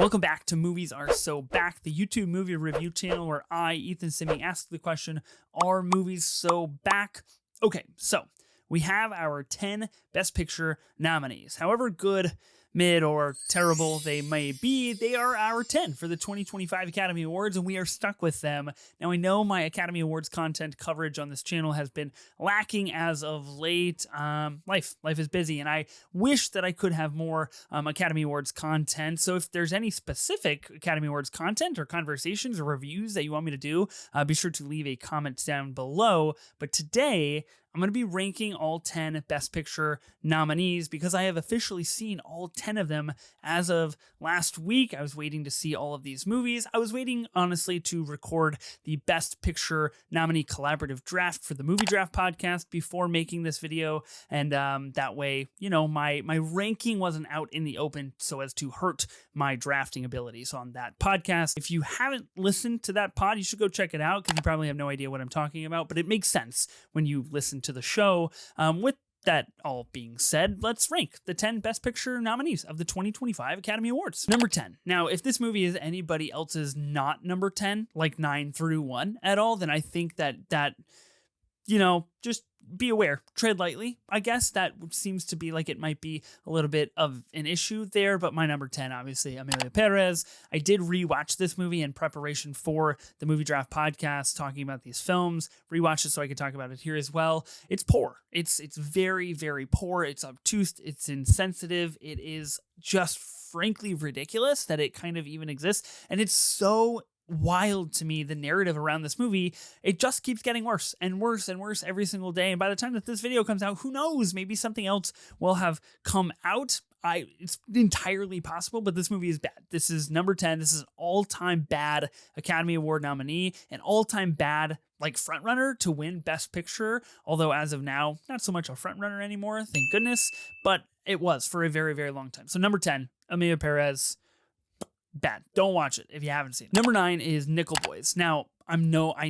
Welcome back to Movies Are So Back, the YouTube movie review channel where I, Ethan Simmie, ask the question, are movies so back? Okay, so we have our 10 Best Picture nominees. However good, mid, or terrible they may be, they are our 10 for the 2025 Academy Awards, and we are stuck with them. Now, I know my Academy Awards content coverage on this channel has been lacking as of late. Life is busy, and I wish that I could have more Academy Awards content. So if there's any specific Academy Awards content or conversations or reviews that you want me to do, be sure to leave a comment down below. But today, I'm going to be ranking all 10 Best Picture nominees because I have officially seen all 10 of them as of last week. I was waiting to see all of these movies. I was waiting, honestly, to record the Best Picture nominee collaborative draft for the Movie Draft podcast before making this video. And that way, you know, my ranking wasn't out in the open so as to hurt my drafting abilities on that podcast. If you haven't listened to that pod, you should go check it out because you probably have no idea what I'm talking about, but it makes sense when you listen to the show. With that all being said, let's rank the 10 Best Picture nominees of the 2025 Academy Awards. Number 10. Now, if this movie is anybody else's not number 10, like 9 through 1 at all, then I think that you know, just be aware, tread lightly. I guess that seems to be like it might be a little bit of an issue there, but my number 10, obviously, Emilia Perez. I did rewatch this movie in preparation for the Movie Draft podcast, talking about these films, rewatch it so I could talk about it here as well. It's poor. It's very, very poor. It's obtuse. It's insensitive. It is just frankly ridiculous that it kind of even exists. And it's so wild to me, the narrative around this movie. It just keeps getting worse and worse and worse every single day, and by the time that this video comes out, who knows, maybe something else will have come out. It's entirely possible, but this movie is bad. This is number 10. This is an all-time bad Academy Award nominee, an all-time bad like frontrunner to win Best Picture, although as of now, not so much a frontrunner anymore, thank goodness, but it was for a very, very long time. So number 10, Emilia Perez. Bad. Don't watch it if you haven't seen it. Number 9 is Nickel Boys. Now, I know I'm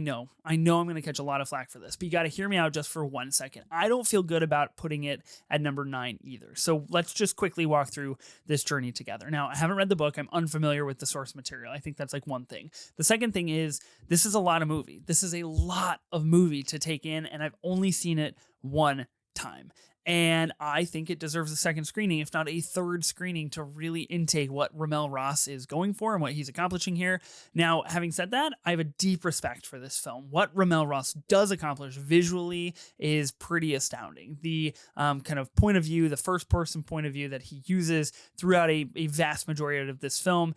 going to catch a lot of flack for this, but you got to hear me out just for 1 second. I don't feel good about putting it at number 9 either. So let's just quickly walk through this journey together. Now, I haven't read the book. I'm unfamiliar with the source material. I think that's like one thing. The second thing is this is a lot of movie. This is a lot of movie to take in, and I've only seen it one time. And I think it deserves a second screening, if not a third screening, to really intake what Ramel Ross is going for and what he's accomplishing here. Now, having said that, I have a deep respect for this film. What Ramel Ross does accomplish visually is pretty astounding. The kind of point of view, the first-person point of view that he uses throughout a vast majority of this film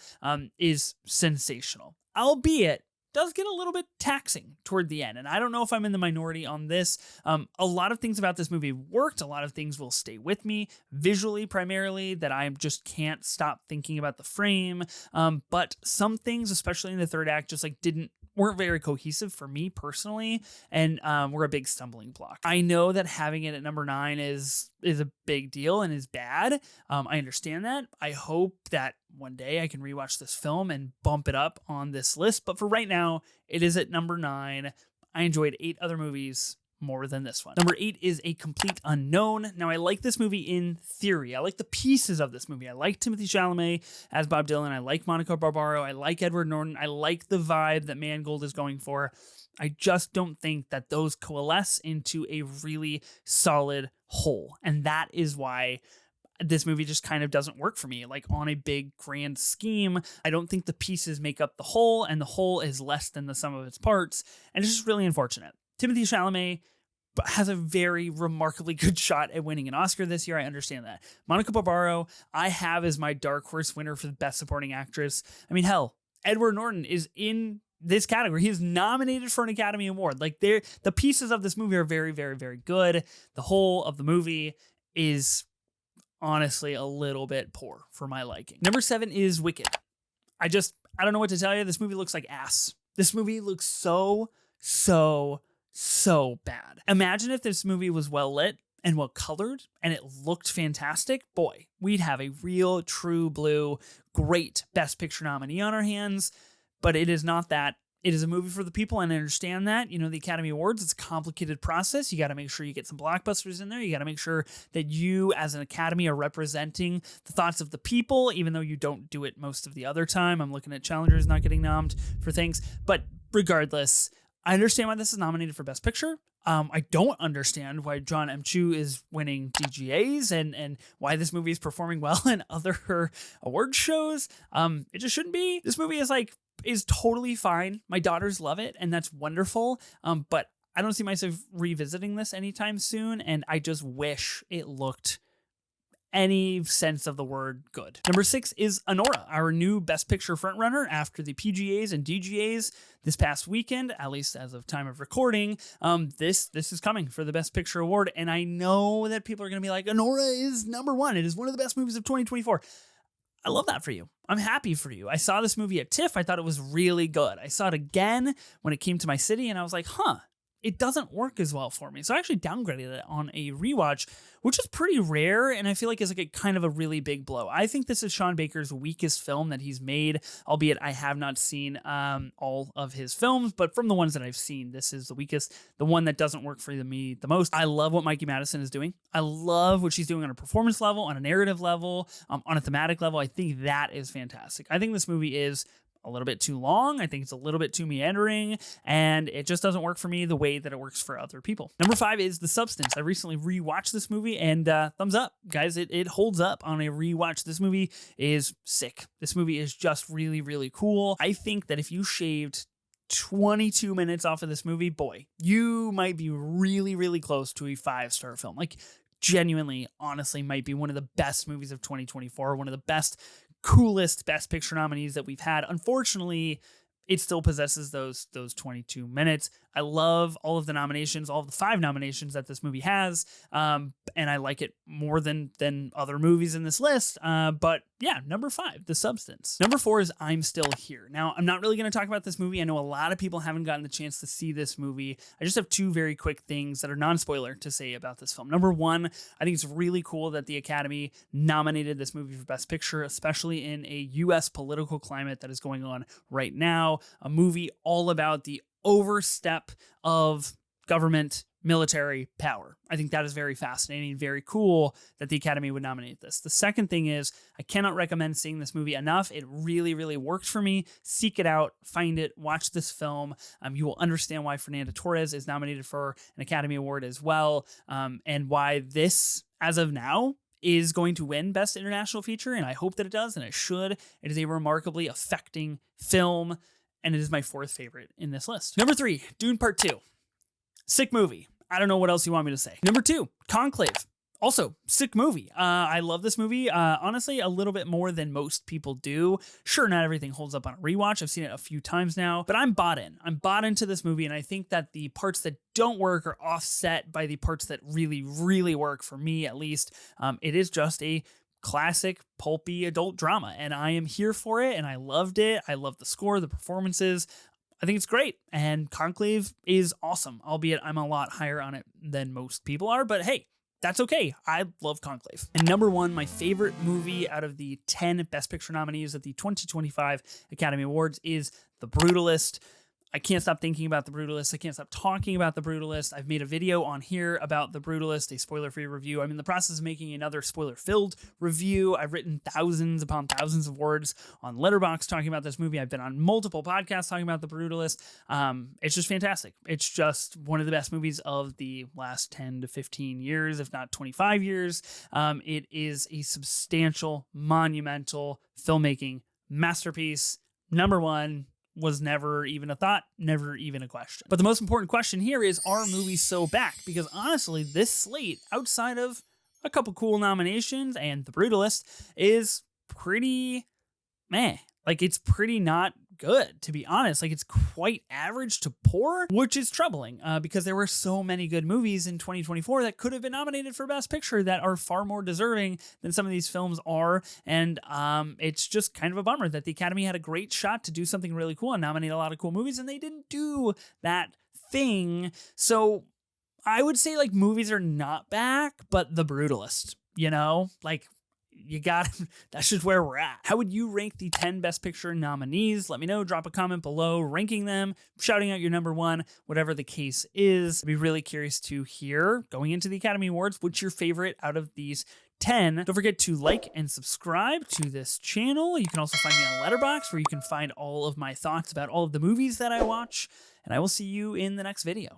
is sensational, albeit does get a little bit taxing toward the end. And I don't know if I'm in the minority on this. A lot of things about this movie worked. A lot of things will stay with me visually, primarily, that I just can't stop thinking about the frame. But some things, especially in the third act, just like weren't very cohesive for me personally, and were a big stumbling block. I know that having it at number 9 is a big deal and is bad. I understand that. I hope that one day I can rewatch this film and bump it up on this list, but for right now, it is at number 9. I enjoyed 8 other movies more than this one. Number 8 is A Complete Unknown. Now, I like this movie in theory. I like the pieces of this movie. I like Timothée Chalamet as Bob Dylan. I like Monica Barbaro. I like Edward Norton. I like the vibe that Mangold is going for. I just don't think that those coalesce into a really solid whole. And that is why this movie just kind of doesn't work for me. Like on a big grand scheme, I don't think the pieces make up the whole, and the whole is less than the sum of its parts. And it's just really unfortunate. Timothée Chalamet has a very remarkably good shot at winning an Oscar this year. I understand that. Monica Barbaro, I have as my dark horse winner for the Best Supporting Actress. I mean, hell, Edward Norton is in this category. He is nominated for an Academy Award. Like, the pieces of this movie are very, very, very good. The whole of the movie is honestly a little bit poor for my liking. Number 7 is Wicked. I don't know what to tell you. This movie looks like ass. This movie looks so bad. Imagine if this movie was well lit and well colored and it looked fantastic. Boy, we'd have a real true blue great Best Picture nominee on our hands, but it is not that. it is a movie for the people, and I understand that. You know, the Academy Awards, it's a complicated process. You got to make sure you get some blockbusters in there. You got to make sure that you, as an Academy, are representing the thoughts of the people, even though you don't do it most of the other time. I'm looking at challengers not getting nommed for things. But regardless, I understand why this is nominated for Best Picture. I don't understand why John M. Chu is winning DGAs and why this movie is performing well in other award shows. It just shouldn't be. This movie is totally fine. My daughters love it, and that's wonderful. But I don't see myself revisiting this anytime soon, and I just wish it looked any sense of the word good. Number 6 is Anora, our new Best Picture frontrunner after the PGAs and DGAs this past weekend, at least as of time of recording. This is coming for the Best Picture award, and I know that people are going to be like, Anora is number 1. It is one of the best movies of 2024. I love that for you. I'm happy for you. I saw this movie at TIFF. I thought it was really good. I saw it again when it came to my city, and I was like, it doesn't work as well for me. So I actually downgraded it on a rewatch, which is pretty rare, and I feel like it's like a kind of a really big blow. I think this is Sean Baker's weakest film that he's made, albeit I have not seen all of his films, but from the ones that I've seen, this is the weakest, the one that doesn't work for me the most. I love what Mikey Madison is doing. I love what she's doing on a performance level, on a narrative level, on a thematic level. I think that is fantastic. I think this movie is a little bit too long. I think it's a little bit too meandering, and it just doesn't work for me the way that it works for other people. Number 5 is The Substance. I recently rewatched this movie, and thumbs up, guys. It holds up on a rewatch. This movie is sick. This movie is just really, really cool. I think that if you shaved 22 minutes off of this movie, boy, you might be really, really close to a 5-star film. Like, genuinely, honestly, might be one of the best movies of 2024, one of the best, coolest Best Picture nominees that we've had. Unfortunately, it still possesses those 22 minutes. I love all of the nominations, all of the 5 nominations that this movie has, and I like it more than other movies in this list. But yeah, number 5, The Substance. Number 4 is I'm Still Here. Now, I'm not really going to talk about this movie. I know a lot of people haven't gotten the chance to see this movie. I just have 2 very quick things that are non-spoiler to say about this film. Number 1, I think it's really cool that the Academy nominated this movie for Best Picture, especially in a U.S. political climate that is going on right now. A movie all about the overstep of government military power. I think that is very fascinating, very cool that the Academy would nominate this. The second thing is, I cannot recommend seeing this movie enough. It really, really worked for me. Seek it out, find it, watch this film. You will understand why Fernanda Torres is nominated for an Academy Award as well, and why this, as of now, is going to win Best International Feature, and I hope that it does, and it should. It is a remarkably affecting film, and it is my 4th favorite in this list. Number 3, Dune Part 2. Sick movie. I don't know what else you want me to say. Number 2, Conclave. Also, sick movie. I love this movie, honestly, a little bit more than most people do. Sure, not everything holds up on a rewatch. I've seen it a few times now, but I'm bought in. I'm bought into this movie, and I think that the parts that don't work are offset by the parts that really, really work, for me at least. It is just a classic pulpy adult drama, and I am here for it, and I loved it. I love the score, the performances. I think it's great, and Conclave is awesome, albeit I'm a lot higher on it than most people are, but hey, that's okay. I love Conclave. And number 1, my favorite movie out of the 10 Best Picture nominees at the 2025 Academy Awards is The Brutalist. I can't stop thinking about The Brutalist. I can't stop talking about The Brutalist. I've made a video on here about The Brutalist, a spoiler-free review. I'm in the process of making another spoiler-filled review. I've written thousands upon thousands of words on Letterboxd talking about this movie. I've been on multiple podcasts talking about The Brutalist. It's just fantastic. It's just one of the best movies of the last 10 to 15 years, if not 25 years. It is a substantial, monumental filmmaking masterpiece. Number 1. Was never even a thought, never even a question. But the most important question here is, are movies so back? Because honestly, this slate, outside of a couple cool nominations and The Brutalist, is pretty meh. Like, it's pretty not good, to be honest. Like, it's quite average to poor, which is troubling because there were so many good movies in 2024 that could have been nominated for Best Picture that are far more deserving than some of these films are. And it's just kind of a bummer that the Academy had a great shot to do something really cool and nominate a lot of cool movies, and they didn't do that thing. So I would say, like, movies are not back, but The Brutalist, you know, like, you got that's just where we're at. How would you rank the 10 Best Picture nominees? Let me know. Drop a comment below, ranking them, shouting out your number one, whatever the case is. I'd be really curious to hear, going into the Academy Awards, what's your favorite out of these 10. Don't forget to like and subscribe to this channel. You can also find me on Letterboxd, where you can find all of my thoughts about all of the movies that I watch. And I will see you in the next video.